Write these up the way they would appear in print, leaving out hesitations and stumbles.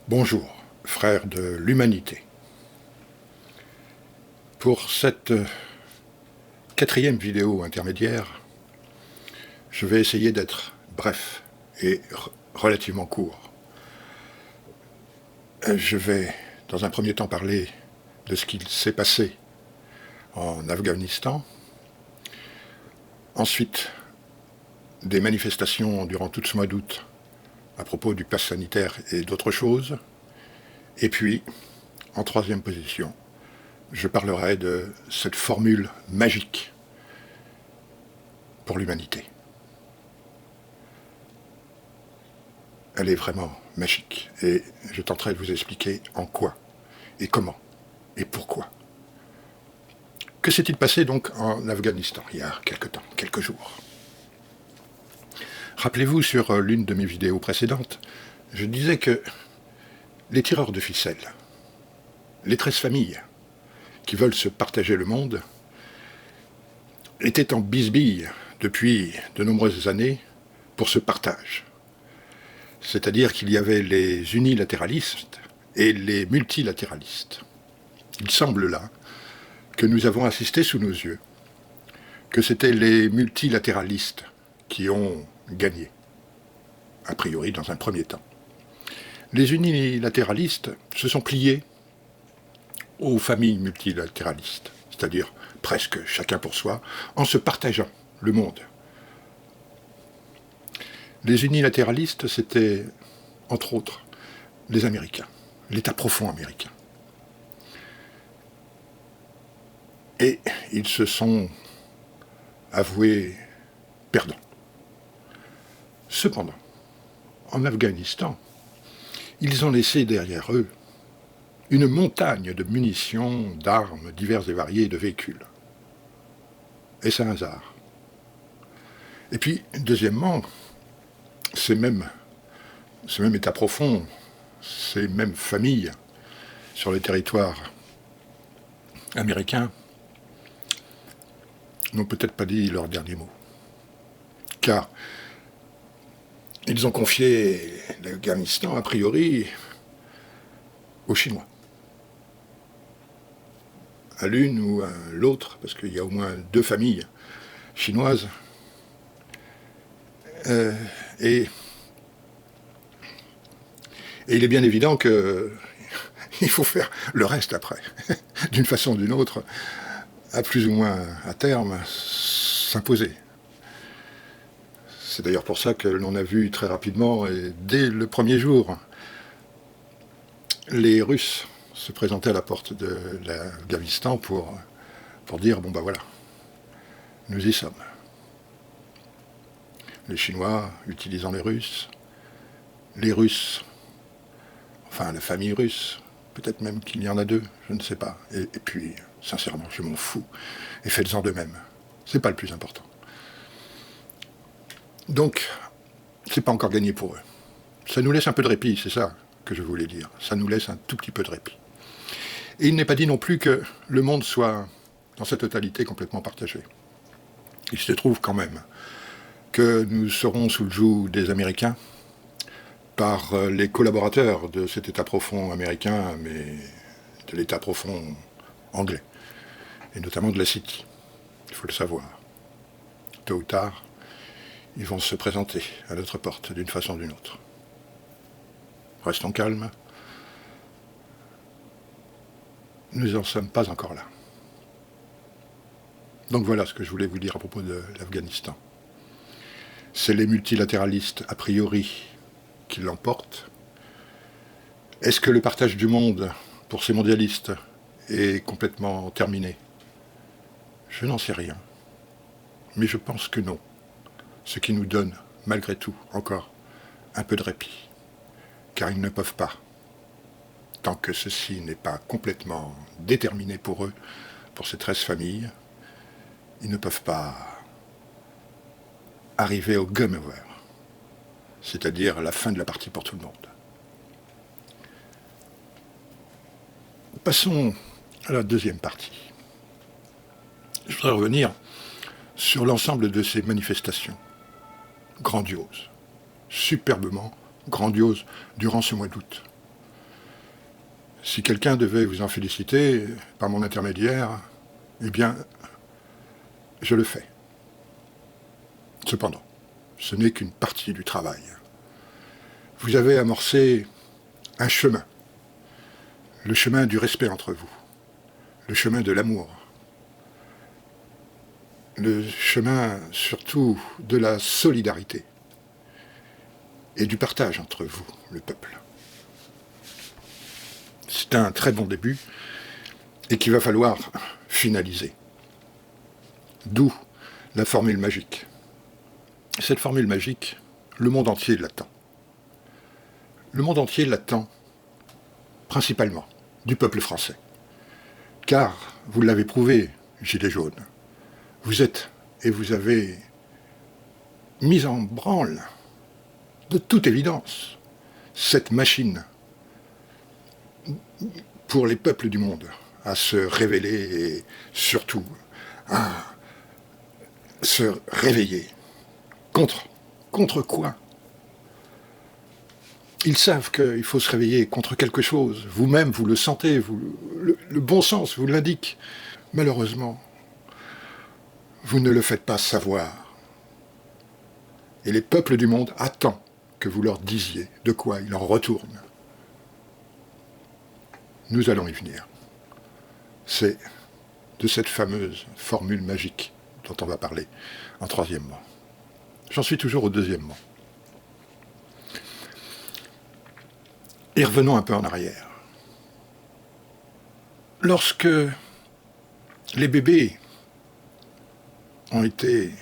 Bonjour, frères de l'humanité. Pour cette quatrième vidéo intermédiaire, je vais essayer d'être bref et relativement court. Je vais, dans un premier temps, parler de ce qu'il s'est passé en Afghanistan. Ensuite, des manifestations durant tout ce mois d'août à propos du pass sanitaire et d'autres choses. Et puis, en troisième position, je parlerai de cette formule magique pour l'humanité. Elle est vraiment magique et je tenterai de vous expliquer en quoi et comment et pourquoi. Que s'est-il passé donc en Afghanistan il y a quelque temps, quelques jours? Rappelez-vous, sur l'une de mes vidéos précédentes, je disais que les tireurs de ficelles, les 13 familles qui veulent se partager le monde, étaient en bisbille depuis de nombreuses années pour ce partage. C'est-à-dire qu'il y avait les unilatéralistes et les multilatéralistes. Il semble là que nous avons assisté sous nos yeux que c'était les multilatéralistes qui ont gagné, a priori dans un premier temps. Les unilatéralistes se sont pliés aux familles multilatéralistes, c'est-à-dire presque chacun pour soi, en se partageant le monde. Les unilatéralistes, c'était, entre autres, les Américains, l'État profond américain. Et ils se sont avoués perdants. Cependant, en Afghanistan, ils ont laissé derrière eux une montagne de munitions, d'armes diverses et variées, de véhicules. Est-ce un hasard? Et puis, deuxièmement, ces mêmes États profonds, ces mêmes familles sur les territoires américains n'ont peut-être pas dit leur dernier mot. Car ils ont confié l'Afghanistan, a priori, aux Chinois. À l'une ou à l'autre, parce qu'il y a au moins 2 familles chinoises. Et il est bien évident qu'il faut faire le reste après, d'une façon ou d'une autre, à plus ou moins à terme, s'imposer. C'est d'ailleurs pour ça que l'on a vu très rapidement, et dès le premier jour, les Russes se présenter à la porte de l'Afghanistan pour dire, bon ben voilà, nous y sommes. Les Chinois utilisant les Russes, enfin la famille russe, peut-être même qu'il y en a 2, je ne sais pas. Et puis, sincèrement, je m'en fous. Et faites-en de même. C'est pas le plus important. Donc, c'est pas encore gagné pour eux. Ça nous laisse un peu de répit, c'est ça que je voulais dire. Ça nous laisse un tout petit peu de répit. Et il n'est pas dit non plus que le monde soit, dans sa totalité, complètement partagé. Il se trouve quand même que nous serons sous le joug des Américains par les collaborateurs de cet État profond américain, mais de l'État profond anglais, et notamment de la City. Il faut le savoir. Tôt ou tard, ils vont se présenter à notre porte d'une façon ou d'une autre. Restons calmes. Nous n'en sommes pas encore là. Donc voilà ce que je voulais vous dire à propos de l'Afghanistan. C'est les multilatéralistes, a priori, qui l'emportent. Est-ce que le partage du monde pour ces mondialistes est complètement terminé? Je n'en sais rien. Mais je pense que non. Ce qui nous donne, malgré tout, encore un peu de répit. Car ils ne peuvent pas, tant que ceci n'est pas complètement déterminé pour eux, pour ces 13 familles, ils ne peuvent pas arriver au game over, c'est-à-dire la fin de la partie pour tout le monde. Passons à la deuxième partie. Je voudrais revenir sur l'ensemble de ces manifestations grandioses, superbement grandioses durant ce mois d'août. Si quelqu'un devait vous en féliciter par mon intermédiaire, eh bien, je le fais. Cependant, ce n'est qu'une partie du travail. Vous avez amorcé un chemin, le chemin du respect entre vous, le chemin de l'amour, le chemin surtout de la solidarité et du partage entre vous, le peuple. C'est un très bon début et qu'il va falloir finaliser. D'où la formule magique. Cette formule magique, le monde entier l'attend. Le monde entier l'attend principalement du peuple français. Car, vous l'avez prouvé, Gilets jaunes, vous êtes et vous avez mis en branle, de toute évidence, cette machine pour les peuples du monde à se révéler et surtout à se réveiller. Contre quoi? Ils savent qu'il faut se réveiller contre quelque chose. Vous-même, vous le sentez, le bon sens vous l'indique. Malheureusement, vous ne le faites pas savoir. Et les peuples du monde attendent que vous leur disiez de quoi il en retourne. Nous allons y venir. C'est de cette fameuse formule magique dont on va parler en troisièmement. J'en suis toujours au deuxièmement. Et revenons un peu en arrière. Lorsque les bébés ont été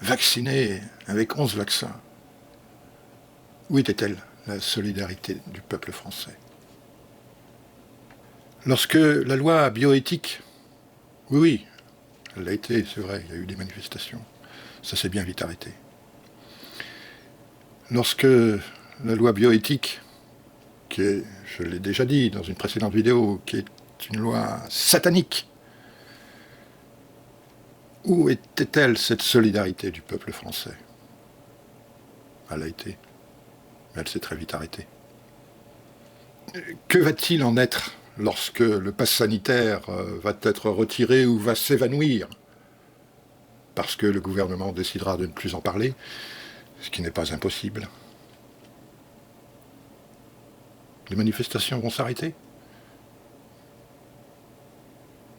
vaccinés avec 11 vaccins, où était-elle, la solidarité du peuple français? Lorsque la loi bioéthique, oui, elle l'a été, c'est vrai, il y a eu des manifestations, ça s'est bien vite arrêté. Lorsque la loi bioéthique, qui est, je l'ai déjà dit dans une précédente vidéo, qui est une loi satanique, où était-elle cette solidarité du peuple français? Elle a été, mais elle s'est très vite arrêtée. Que va-t-il en être lorsque le pass sanitaire va être retiré ou va s'évanouir, parce que le gouvernement décidera de ne plus en parler, ce qui n'est pas impossible? Les manifestations vont s'arrêter?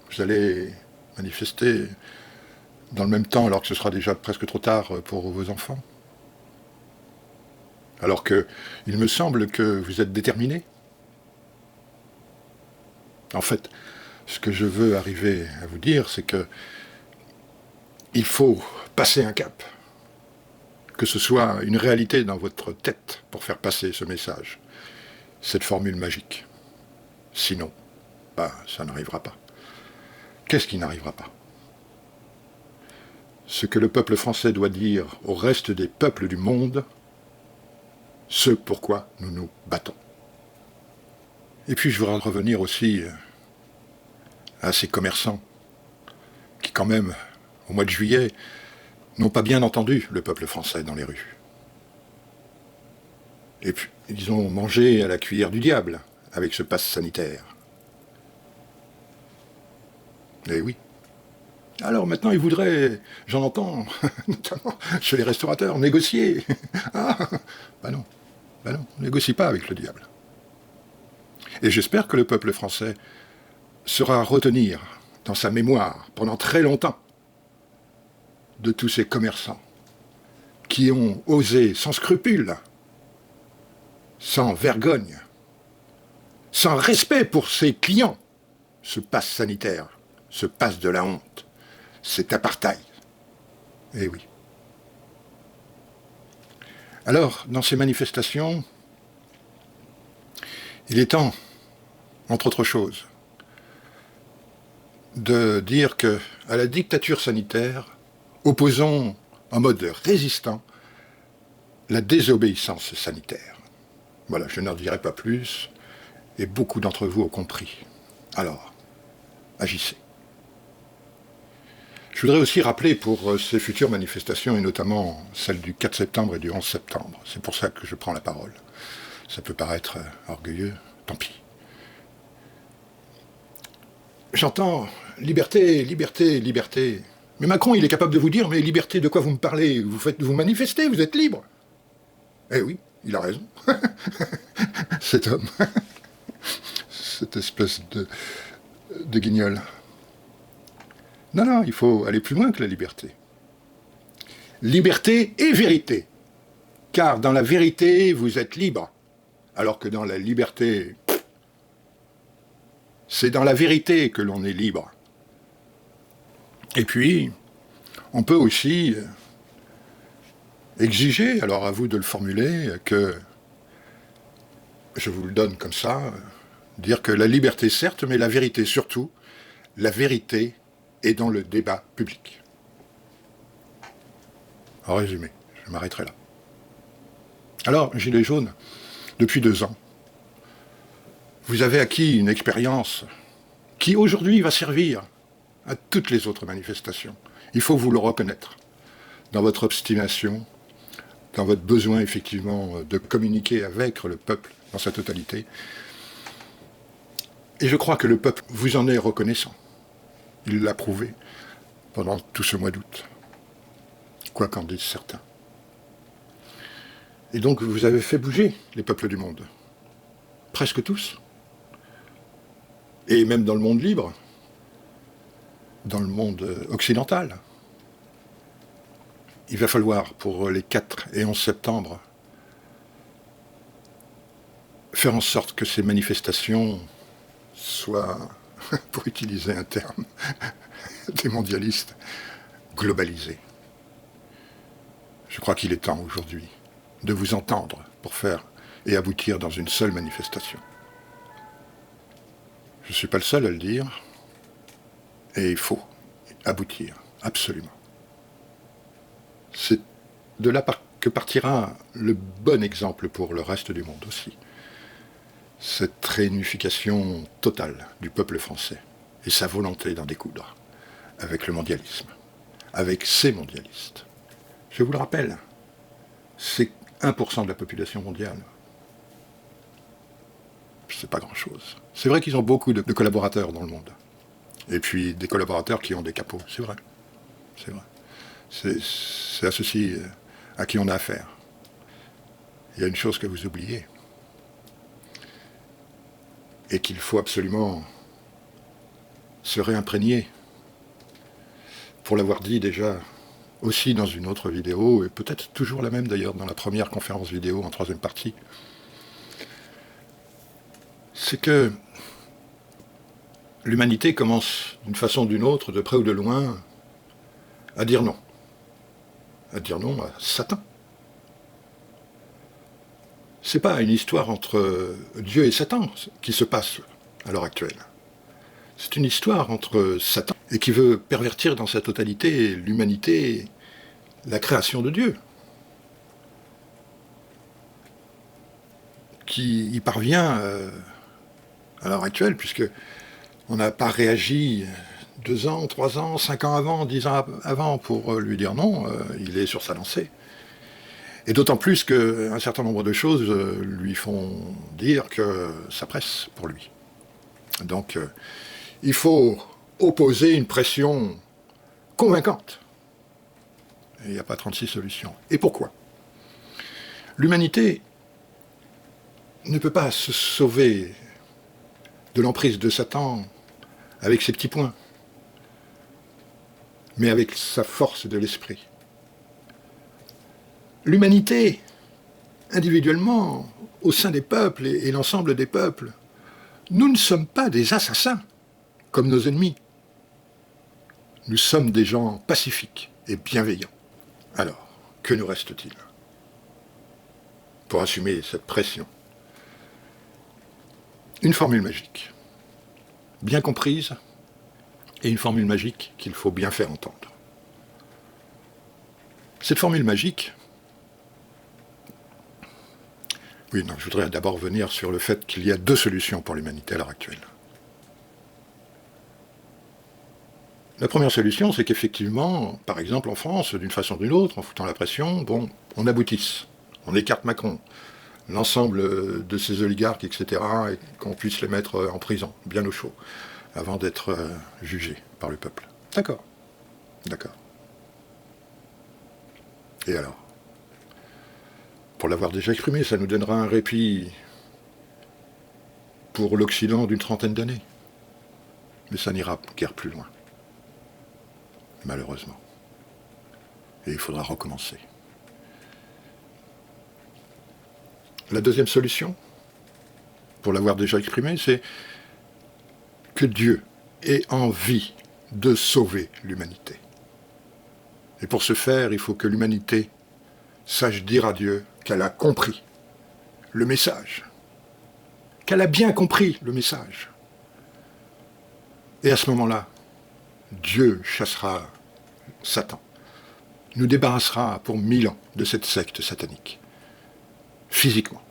Vous allez manifester dans le même temps, alors que ce sera déjà presque trop tard pour vos enfants? Alors que, il me semble que vous êtes déterminés. En fait, ce que je veux arriver à vous dire, c'est que il faut passer un cap. Que ce soit une réalité dans votre tête pour faire passer ce message, cette formule magique. Sinon, ça n'arrivera pas. Qu'est-ce qui n'arrivera pas? Ce que le peuple français doit dire au reste des peuples du monde, ce pourquoi nous nous battons. Et puis je voudrais revenir aussi à ces commerçants qui quand même, au mois de juillet, n'ont pas bien entendu le peuple français dans les rues. Et puis ils ont mangé à la cuillère du diable avec ce pass sanitaire. Eh oui. Alors maintenant, ils voudraient, j'en entends, notamment chez les restaurateurs, négocier. Ah, non, négocie pas avec le diable. Et j'espère que le peuple français saura retenir dans sa mémoire, pendant très longtemps, de tous ces commerçants qui ont osé, sans scrupule, sans vergogne, sans respect pour ses clients, ce pass sanitaire, ce pass de la honte, cet apartheid. Eh oui. Alors, dans ces manifestations, il est temps, entre autres choses, de dire que, à la dictature sanitaire, opposons en mode résistant la désobéissance sanitaire. Voilà, je n'en dirai pas plus, et beaucoup d'entre vous ont compris. Alors, agissez. Je voudrais aussi rappeler pour ces futures manifestations, et notamment celle du 4 septembre et du 11 septembre, c'est pour ça que je prends la parole. Ça peut paraître orgueilleux, tant pis. j'entends liberté, liberté, liberté. Mais Macron, il est capable de vous dire, mais liberté, de quoi vous me parlez? Vous manifestez, vous êtes libre. Eh oui, il a raison. Cet homme. Cette espèce de guignol. Non, non, il faut aller plus loin que la liberté. Liberté et vérité. Car dans la vérité, vous êtes libre. Alors que dans la liberté, c'est dans la vérité que l'on est libre. Et puis, on peut aussi exiger, alors à vous de le formuler, que, je vous le donne comme ça, dire que la liberté certes, mais la vérité surtout, la vérité est dans le débat public. En résumé, je m'arrêterai là. Alors, Gilets jaunes, depuis 2 ans, vous avez acquis une expérience qui aujourd'hui va servir à toutes les autres manifestations. Il faut vous le reconnaître. Dans votre obstination, dans votre besoin effectivement de communiquer avec le peuple dans sa totalité. Et je crois que le peuple vous en est reconnaissant. Il l'a prouvé pendant tout ce mois d'août. Quoi qu'en disent certains. Et donc vous avez fait bouger les peuples du monde. Presque tous. Et même dans le monde libre, dans le monde occidental. Il va falloir, pour les 4 et 11 septembre, faire en sorte que ces manifestations soient, pour utiliser un terme des mondialistes, globalisées. Je crois qu'il est temps aujourd'hui de vous entendre pour faire et aboutir dans une seule manifestation. Je ne suis pas le seul à le dire, et il faut aboutir, absolument. C'est de là que partira le bon exemple pour le reste du monde aussi. Cette réunification totale du peuple français et sa volonté d'en découdre avec le mondialisme, avec ces mondialistes. Je vous le rappelle, c'est 1% de la population mondiale. C'est pas grand-chose. C'est vrai qu'ils ont beaucoup de collaborateurs dans le monde. Et puis des collaborateurs qui ont des capots, c'est vrai. C'est vrai. C'est à ceux-ci à qui on a affaire. Il y a une chose que vous oubliez. Et qu'il faut absolument se réimprégner. Pour l'avoir dit déjà aussi dans une autre vidéo, et peut-être toujours la même d'ailleurs dans la première conférence vidéo en 3e partie, c'est que l'humanité commence d'une façon ou d'une autre, de près ou de loin, à dire non. À dire non à Satan. C'est pas une histoire entre Dieu et Satan qui se passe à l'heure actuelle. C'est une histoire entre Satan et qui veut pervertir dans sa totalité l'humanité, la création de Dieu. Qui y parvient à l'heure actuelle, puisque on n'a pas réagi 2 ans, 3 ans, 5 ans avant, 10 ans avant pour lui dire non, il est sur sa lancée. Et d'autant plus qu'un certain nombre de choses lui font dire que ça presse pour lui. Donc il faut opposer une pression convaincante. Et il n'y a pas 36 solutions. Et pourquoi? L'humanité ne peut pas se sauver de l'emprise de Satan avec ses petits points, mais avec sa force de l'esprit. L'humanité, individuellement, au sein des peuples et l'ensemble des peuples, nous ne sommes pas des assassins, comme nos ennemis. Nous sommes des gens pacifiques et bienveillants. Alors, que nous reste-t-il pour assumer cette pression? Une formule magique, bien comprise, et une formule magique qu'il faut bien faire entendre. Cette formule magique, oui, non, je voudrais d'abord revenir sur le fait qu'il y a 2 solutions pour l'humanité à l'heure actuelle. La première solution, c'est qu'effectivement, par exemple en France, d'une façon ou d'une autre, en foutant la pression, bon, on aboutisse, on écarte Macron, l'ensemble de ces oligarques, etc., et qu'on puisse les mettre en prison, bien au chaud. avant d'être jugé par le peuple. D'accord. D'accord. Et alors? Pour l'avoir déjà exprimé, ça nous donnera un répit pour l'Occident d'une trentaine d'années. Mais ça n'ira guère plus loin. Malheureusement. Et il faudra recommencer. La deuxième solution, pour l'avoir déjà exprimé, c'est que Dieu ait envie de sauver l'humanité. Et pour ce faire, il faut que l'humanité sache dire à Dieu qu'elle a compris le message, qu'elle a bien compris le message. Et à ce moment-là, Dieu chassera Satan, nous débarrassera pour 1000 ans de cette secte satanique, physiquement.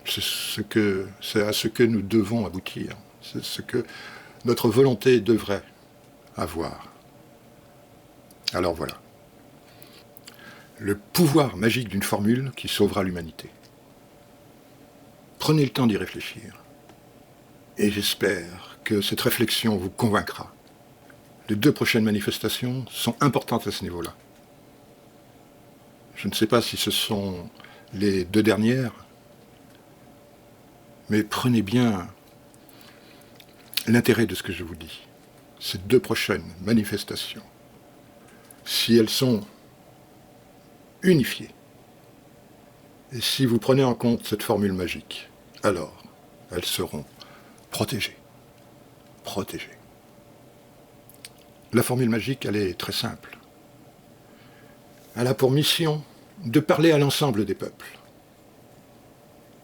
C'est à ce que nous devons aboutir, c'est ce que notre volonté devrait avoir. Alors voilà. Le pouvoir magique d'une formule qui sauvera l'humanité. Prenez le temps d'y réfléchir. Et j'espère que cette réflexion vous convaincra. Les 2 prochaines manifestations sont importantes à ce niveau-là. Je ne sais pas si ce sont les 2 dernières, mais prenez bien l'intérêt de ce que je vous dis. Ces 2 prochaines manifestations, si elles sont unifiées, et si vous prenez en compte cette formule magique, alors elles seront protégées. Protégées. La formule magique, elle est très simple. Elle a pour mission de parler à l'ensemble des peuples.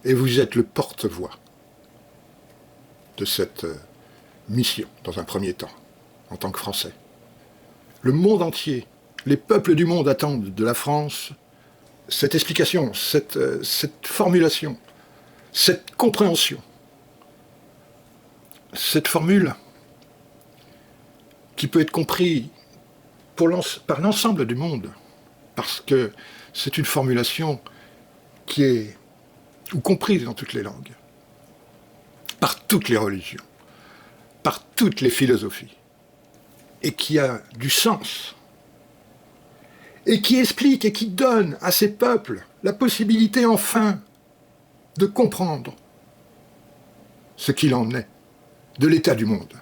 Et vous êtes le porte-voix de cette mission, dans un premier temps, en tant que Français. Le monde entier, les peuples du monde attendent de la France cette explication, cette formulation, cette compréhension. Cette formule qui peut être comprise par l'ensemble du monde, parce que c'est une formulation qui est comprise dans toutes les langues, par toutes les religions, par toutes les philosophies, et qui a du sens, et qui explique et qui donne à ces peuples la possibilité enfin de comprendre ce qu'il en est de l'état du monde,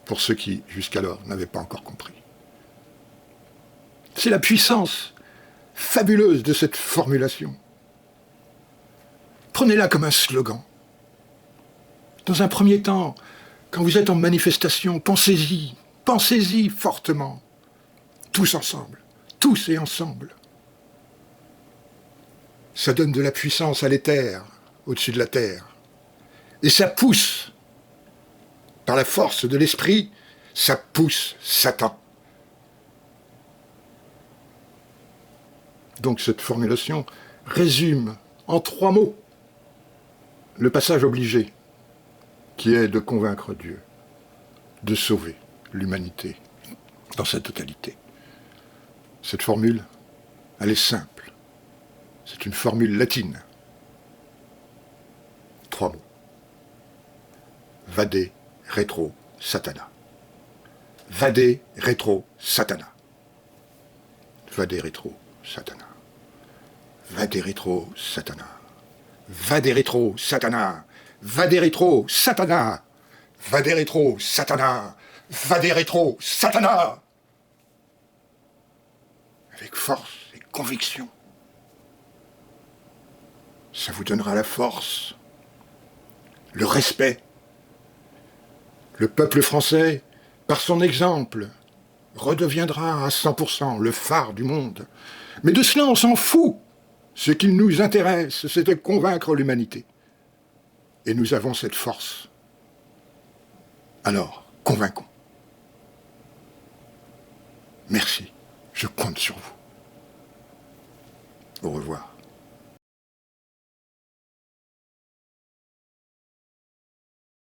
pour ceux qui, jusqu'alors, n'avaient pas encore compris. C'est la puissance fabuleuse de cette formulation. Prenez-la comme un slogan. Dans un premier temps, quand vous êtes en manifestation, pensez-y fortement, tous ensemble, tous et ensemble. Ça donne de la puissance à l'éther, au-dessus de la terre. Et ça pousse, par la force de l'esprit, ça pousse Satan. Donc cette formulation résume en 3 mots le passage obligé, qui est de convaincre Dieu, de sauver l'humanité dans sa totalité. Cette formule, elle est simple. C'est une formule latine. 3 mots. Vade retro satana. Vade retro satana. Vade retro satana. Vade retro satana. Vade retro satana. Vade retro satana. Vade retro satana. Vade retro satana. Avec force et conviction. Ça vous donnera la force, le respect. Le peuple français, par son exemple, redeviendra à 100% le phare du monde. Mais de cela, on s'en fout. Ce qui nous intéresse, c'est de convaincre l'humanité. Et nous avons cette force. Alors, convainquons. Merci, je compte sur vous. Au revoir.